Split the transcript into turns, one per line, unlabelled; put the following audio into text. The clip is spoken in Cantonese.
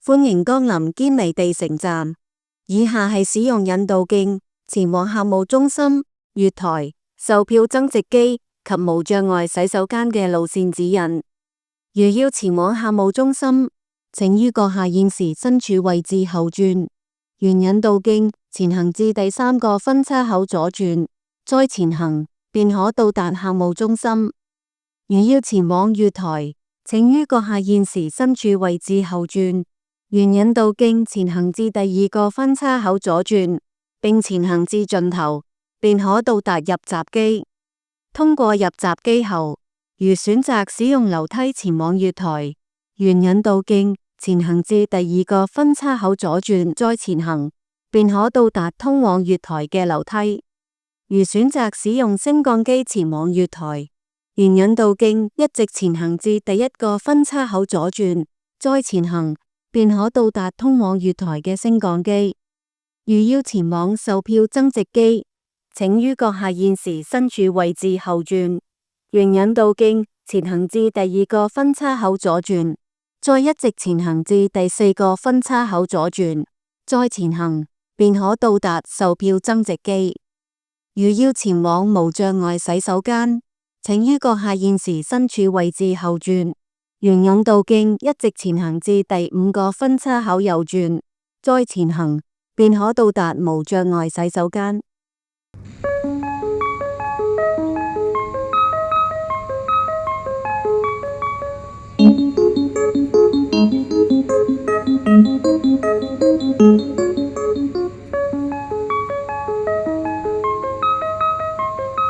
歡迎光臨堅尼地城站。以下係使用引導徑前往客務中心、月台、售票增值機及無障礙洗手間嘅路線指引。如要前往客務中心，請於閣下現時身處位置後轉，沿引導徑前行至第3個分叉口左轉，再前行，便可到達客務中心。如要前往月台，請於閣下現時身處位置後轉，沿引導徑前行至第2個分叉口左轉，並前行至盡頭，便可到達入閘機。通過入閘機後，如選擇使用樓梯前往月台，沿引導徑前行至第2個分叉口左轉，再前行，便可到達通往月台嘅樓梯。如選擇使用升降機前往月台，沿引導徑一直前行至第1個分叉口左轉，再前行，便可到達通往月台嘅升降機。如要前往售票增值機，請於閣下現時身處位置後轉，沿引導徑前行至第2個分叉口左轉，再一直前行至第4個分叉口左轉，再前行，便可到達售票增值機。如要前往無障礙洗手間，請於閣下現時身處位置後轉，沿引導徑一直前行至第5個分叉口右轉，再前行，便可到達無障礙洗手間。